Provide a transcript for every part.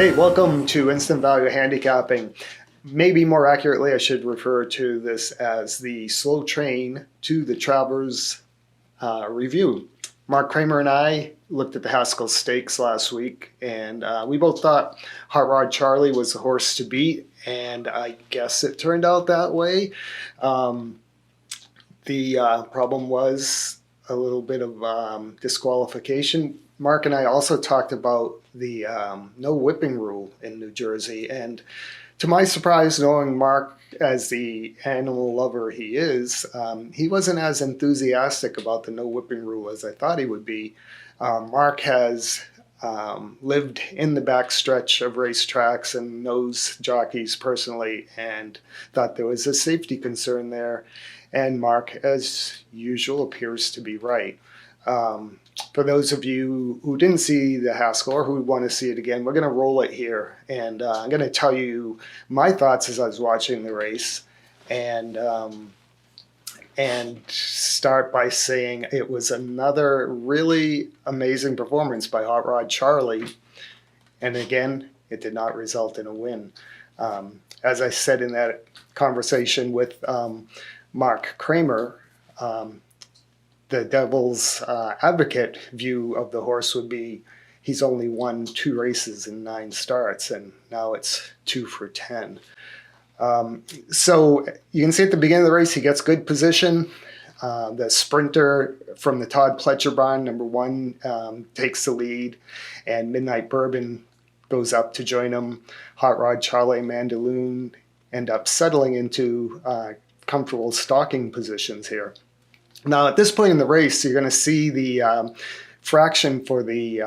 Hey, welcome to Instant Value Handicapping. Maybe more accurately, I should refer to this as the Slow Train to the Travers review. Mark Cramer and I looked at the Haskell stakes last week, and we both thought Hot Rod Charlie was the horse to beat, and I guess it turned out that way. The problem was a little bit of disqualification. Mark and I also talked about the no whipping rule in New Jersey, and to my surprise, knowing Mark as the animal lover he is, he wasn't as enthusiastic about the no whipping rule as I thought he would be. Mark has lived in the backstretch of racetracks and knows jockeys personally, and thought there was a safety concern there. And Mark, as usual, appears to be right. For those of you who didn't see the Haskell or who want to see it again, we're going to roll it here. And I'm going to tell you my thoughts as I was watching the race. And start by saying it was another really amazing performance by Hot Rod Charlie. And again, it did not result in a win. As I said in that conversation with Mark Cramer, the devil's advocate view of the horse would be he's only won 2 races in 9 starts, and now it's 2 for 10. So you can see at the beginning of the race he gets good position. The sprinter from the Todd Pletcher barn, number 1, takes the lead, and Midnight Bourbon goes up to join him. Hot Rod Charlie and Mandaloon end up settling into comfortable stalking positions here. Now, at this point in the race, you're going to see the fraction for the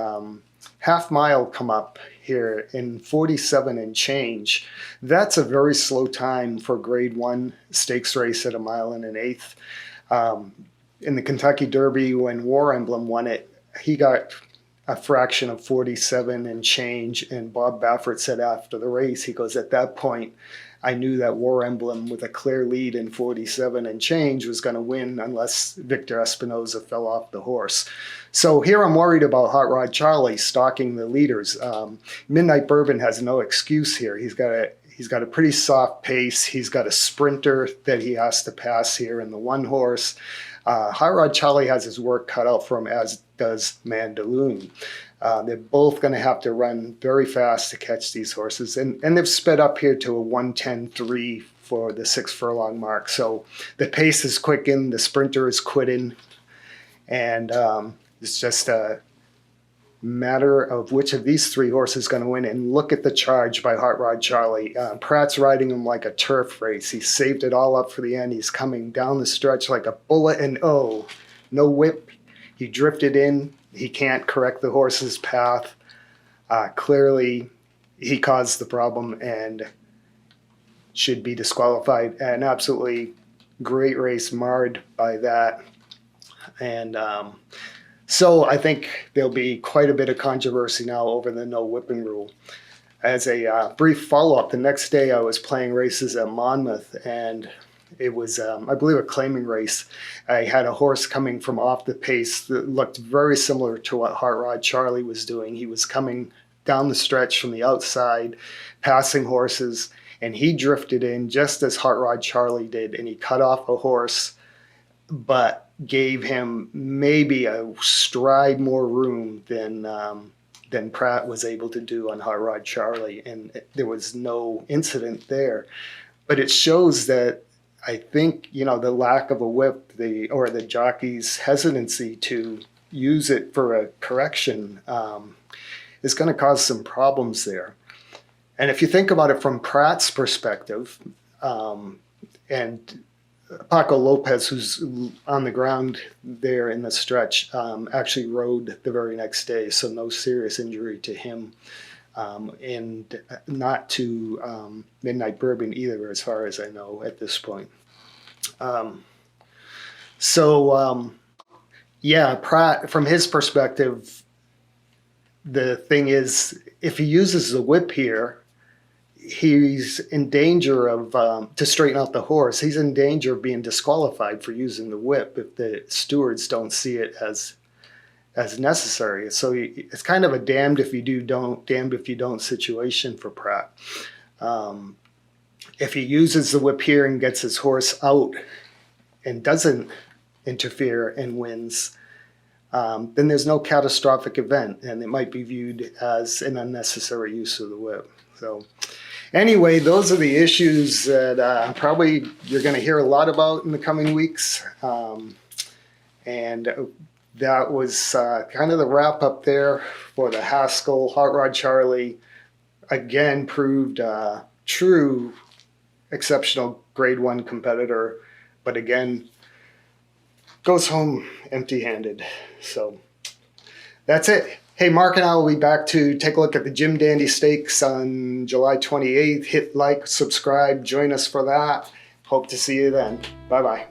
half mile come up here in 47 and change. That's a very slow time for grade 1 stakes race at 1 1/8 miles. In the Kentucky Derby, when War Emblem won it, he got a fraction of 47 and change, and Bob Baffert said after the race, he goes, at that point, I knew that War Emblem with a clear lead in 47 and change was going to win unless Victor Espinoza fell off the horse. So here I'm worried about Hot Rod Charlie stalking the leaders. Midnight Bourbon has no excuse here. He's got a pretty soft pace. He's got a sprinter that he has to pass here in the 1 horse. Hot Rod Charlie has his work cut out for him, as does Mandaloon. They're both going to have to run very fast to catch these horses. And they've sped up here to a 1:10.3 for the 6 furlong mark. So the pace is quickened, the sprinter is quitting, and it's just a matter of which of these 3 horses is going to win. And look at the charge by Hot Rod Charlie. Pratt's riding him like a turf race. He saved it all up for the end. He's coming down the stretch like a bullet, and oh, no whip. He drifted in. He can't correct the horse's path. Clearly, he caused the problem and should be disqualified. An absolutely great race marred by that. And so I think there'll be quite a bit of controversy now over the no whipping rule. As a brief follow-up, the next day I was playing races at Monmouth, and it was, I believe, a claiming race. I had a horse coming from off the pace that looked very similar to what Hot Rod Charlie was doing. He was coming down the stretch from the outside, passing horses, and he drifted in just as Hot Rod Charlie did, and he cut off a horse, but gave him maybe a stride more room than Pratt was able to do on Hot Rod Charlie, and there was no incident there. But it shows that I think, the lack of a whip, or the jockey's hesitancy to use it for a correction is going to cause some problems there. And if you think about it from Pratt's perspective, and Paco Lopez, who's on the ground there in the stretch, actually rode the very next day, so no serious injury to him. And not to Midnight Bourbon either, as far as I know at this point. Yeah, Pratt, from his perspective, the thing is, if he uses the whip here, he's in danger of, to straighten out the horse, he's in danger of being disqualified for using the whip if the stewards don't see it as as necessary. So it's kind of a damned if you do, damned if you don't situation for Pratt. If he uses the whip here and gets his horse out and doesn't interfere and wins, then there's no catastrophic event, and it might be viewed as an unnecessary use of the whip. So anyway, those are the issues that probably you're going to hear a lot about in the coming weeks. And that was kind of the wrap up there for the Haskell. Hot Rod Charlie again proved true exceptional grade 1 competitor, but again goes home empty-handed. So that's it. Hey, Mark and I will be back to take a look at the Jim Dandy Stakes on July 28th. Hit like, subscribe, join us for that. Hope to see you then. Bye-bye.